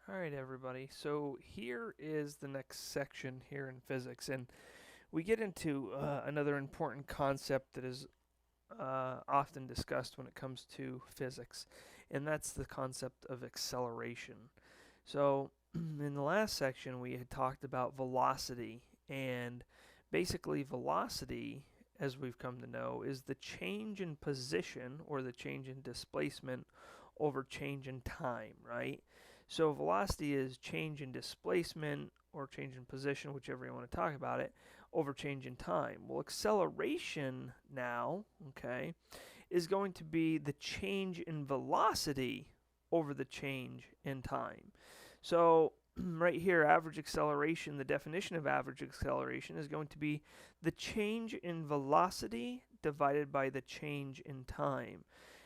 All right, everybody. So here is the next section here in physics, and we get into another important concept that is often discussed when it comes to physics, and that's the concept of acceleration. So in the last section, we had talked about velocity, and basically, velocity, as we've come to know, is the change in position or the change in displacement over change in time, right? So velocity is change in displacement or change in position, whichever you want to talk about it, over change in time. Well, acceleration now, okay, is going to be the change in velocity over the change in time. So right here, average acceleration, the definition of average acceleration is going to be the change in velocity divided by the change in time.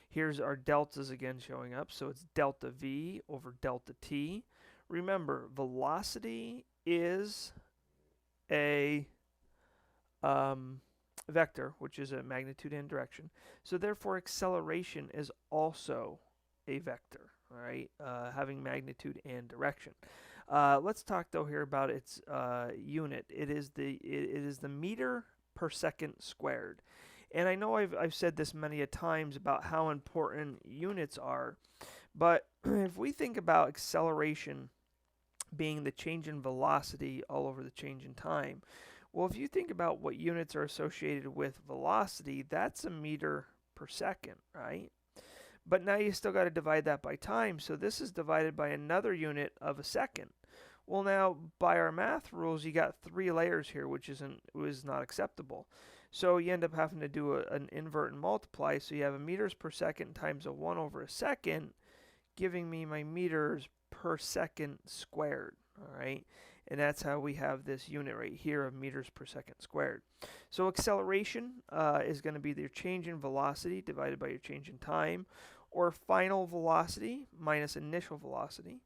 Here's our deltas again showing up. So it's delta V over delta T. Remember, velocity is a vector, which is a magnitude and direction. So therefore, acceleration is also a vector, all right, having magnitude and direction. Let's talk though here about its unit. It is the meter per second squared. And I know I've said this many a times about how important units are, but if we think about acceleration being the change in velocity all over the change in time, well, if you think about what units are associated with velocity, that's a meter per second, right? But now you still got to divide that by time, so this is divided by another unit of a second. Well, now by our math rules, you got three layers here, which was not acceptable. So you end up having to do an invert and multiply. So you have a meters per second times a 1 over a second, giving me my meters per second squared. All right. And that's how we have this unit right here of meters per second squared. So acceleration is going to be your change in velocity divided by your change in time, or final velocity minus initial velocity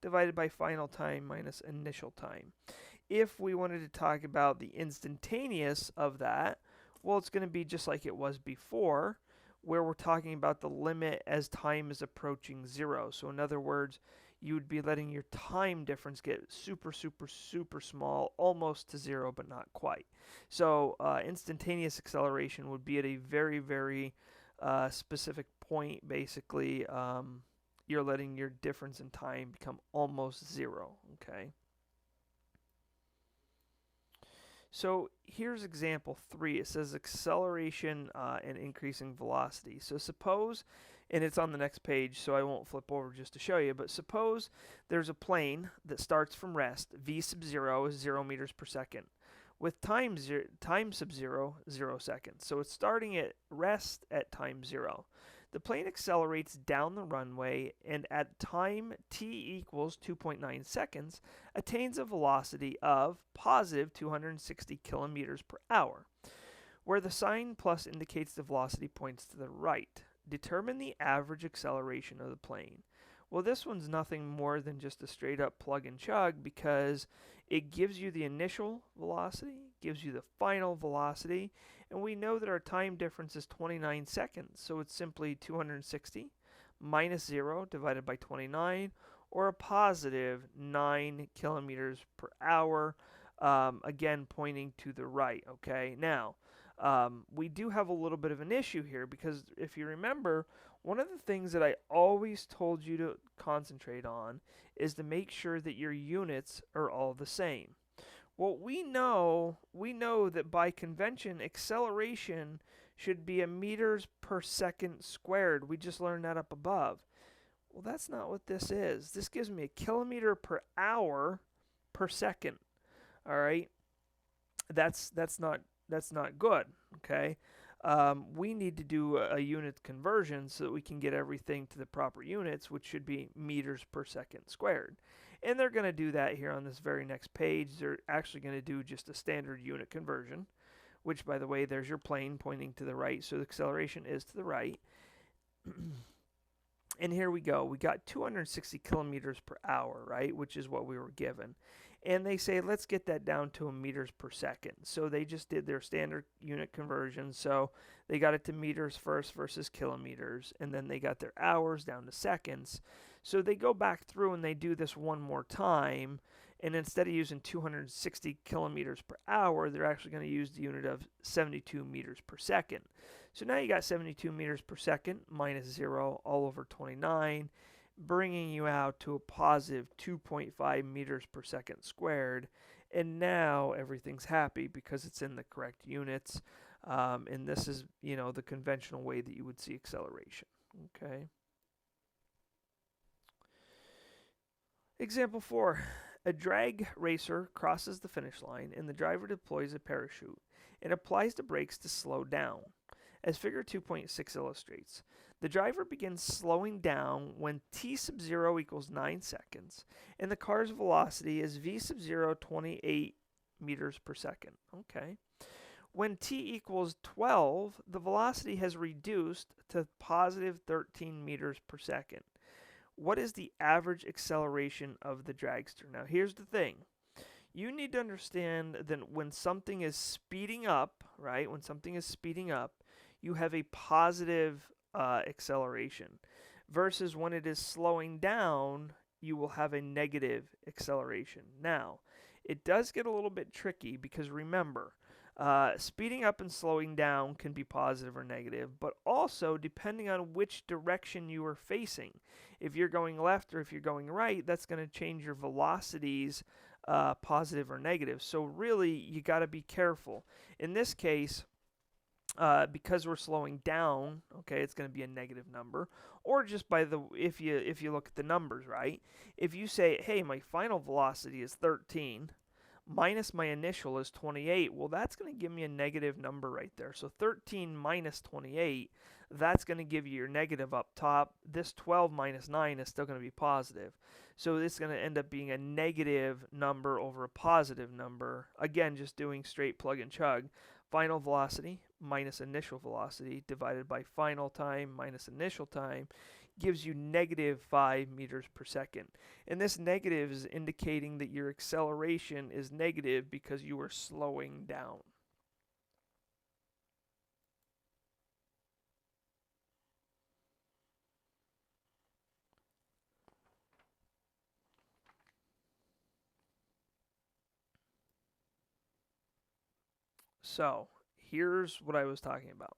divided by final time minus initial time. If we wanted to talk about the instantaneous of that, well, it's going to be just like it was before, where we're talking about the limit as time is approaching zero. So in other words, you would be letting your time difference get super, super, super small, almost to zero, but not quite. So instantaneous acceleration would be at a very, very specific point. Basically, you're letting your difference in time become almost zero. Okay. So here's example 3. It says acceleration and increasing velocity. So suppose, and it's on the next page, so I won't flip over just to show you, but suppose there's a plane that starts from rest. V sub 0 is 0 meters per second. With time sub 0, 0 seconds. So it's starting at rest at time 0. The plane accelerates down the runway and at time t equals 2.9 seconds attains a velocity of positive 260 kilometers per hour, where the sign plus indicates the velocity points to the right. Determine the average acceleration of the plane. Well, this one's nothing more than just a straight up plug and chug because it gives you the initial velocity, gives you the final velocity, and we know that our time difference is 29 seconds, so it's simply 260 minus 0 divided by 29, or a positive 9 kilometers per hour, again pointing to the right. Okay, now we do have a little bit of an issue here because if you remember, one of the things that I always told you to concentrate on is to make sure that your units are all the same. Well, we know that by convention, acceleration should be a meters per second squared. We just learned that up above. Well, that's not what this is. This gives me a kilometer per hour per second. All right, that's not good. Okay, we need to do a unit conversion so that we can get everything to the proper units, which should be meters per second squared. And they're going to do that here on this very next page. They're actually going to do just a standard unit conversion, which, by the way, there's your plane pointing to the right, so the acceleration is to the right. And here we go. We got 260 kilometers per hour, right, which is what we were given. and they say, let's get that down to meters per second. So they just did their standard unit conversion. So they got it to meters first versus kilometers, and then they got their hours down to seconds. So they go back through and they do this one more time, and instead of using 260 kilometers per hour, they're actually going to use the unit of 72 meters per second. So now you got 72 meters per second minus 0 all over 29, bringing you out to a positive 2.5 meters per second squared. And now everything's happy because it's in the correct units. And this is, the conventional way that you would see acceleration. Okay. Example 4. A drag racer crosses the finish line and the driver deploys a parachute and applies the brakes to slow down. As figure 2.6 illustrates, the driver begins slowing down when t sub 0 equals 9 seconds and the car's velocity is v sub 0 28 meters per second. Okay. When t equals 12, the velocity has reduced to positive 13 meters per second. What is the average acceleration of the dragster? Now, here's the thing. You need to understand that when something is speeding up, right, when something is speeding up, you have a positive acceleration, versus when it is slowing down, you will have a negative acceleration. Now, it does get a little bit tricky because remember, speeding up and slowing down can be positive or negative, but also depending on which direction you are facing. If you're going left or if you're going right, that's going to change your velocities positive or negative. So really, you got to be careful. In this case, because we're slowing down, okay, it's going to be a negative number. Or just by the if you look at the numbers, right? If you say, hey, my final velocity is 13 minus my initial is 28, well, that's going to give me a negative number right there. So 13 minus 28, that's going to give you your negative up top. This 12 minus 9 is still going to be positive. So this is going to end up being a negative number over a positive number. Again, just doing straight plug and chug. Final velocity minus initial velocity divided by final time minus initial time gives you negative 5 meters per second. And this negative is indicating that your acceleration is negative because you are slowing down. So, here's what I was talking about.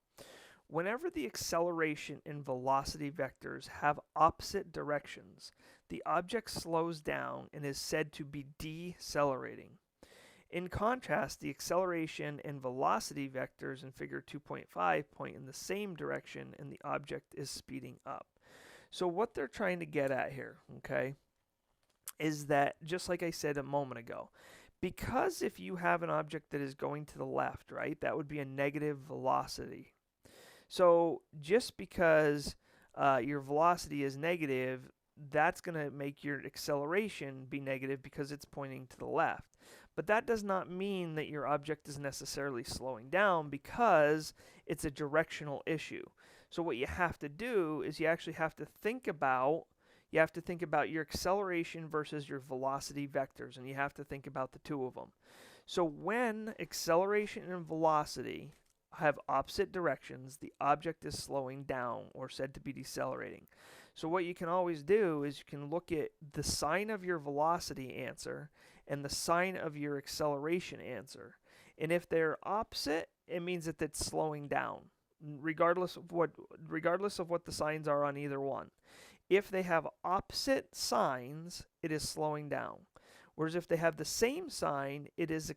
Whenever the acceleration and velocity vectors have opposite directions, the object slows down and is said to be decelerating. In contrast, the acceleration and velocity vectors in figure 2.5 point in the same direction and the object is speeding up. So what they're trying to get at here, okay, is that, just like I said a moment ago, because if you have an object that is going to the left, right, that would be a negative velocity. So just because your velocity is negative, that's going to make your acceleration be negative because it's pointing to the left. But that does not mean that your object is necessarily slowing down because it's a directional issue. So what you have to do is you actually have to think about your acceleration versus your velocity vectors, and you have to think about the two of them. So when acceleration and velocity have opposite directions, the object is slowing down or said to be decelerating. So what you can always do is you can look at the sign of your velocity answer and the sign of your acceleration answer. And if they're opposite, it means that it's slowing down, regardless of what the signs are on either one. If they have opposite signs, it is slowing down. Whereas if they have the same sign, it's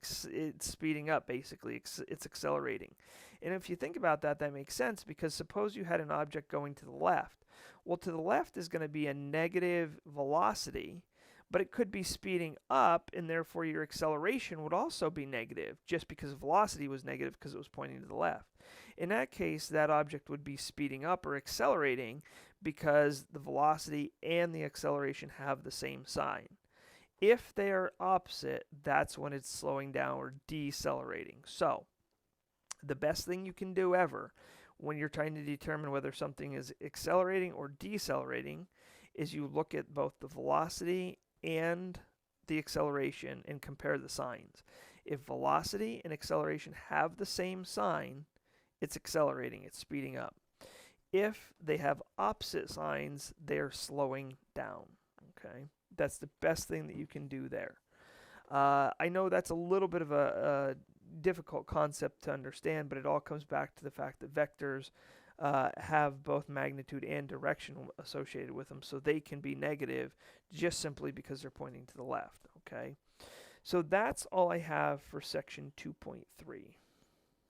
speeding up, basically. It's accelerating. And if you think about that, that makes sense, because suppose you had an object going to the left. Well, to the left is going to be a negative velocity, but it could be speeding up, and therefore your acceleration would also be negative, just because velocity was negative because it was pointing to the left. In that case, that object would be speeding up or accelerating because the velocity and the acceleration have the same sign. If they are opposite, that's when it's slowing down or decelerating. So, the best thing you can do ever when you're trying to determine whether something is accelerating or decelerating is you look at both the velocity and the acceleration and compare the signs. If velocity and acceleration have the same sign, it's accelerating, it's speeding up. If they have opposite signs, they're slowing down. Okay, that's the best thing that you can do there. I know that's a little bit of a difficult concept to understand, but it all comes back to the fact that vectors have both magnitude and direction associated with them, so they can be negative just simply because they're pointing to the left. Okay, so that's all I have for section 2.3.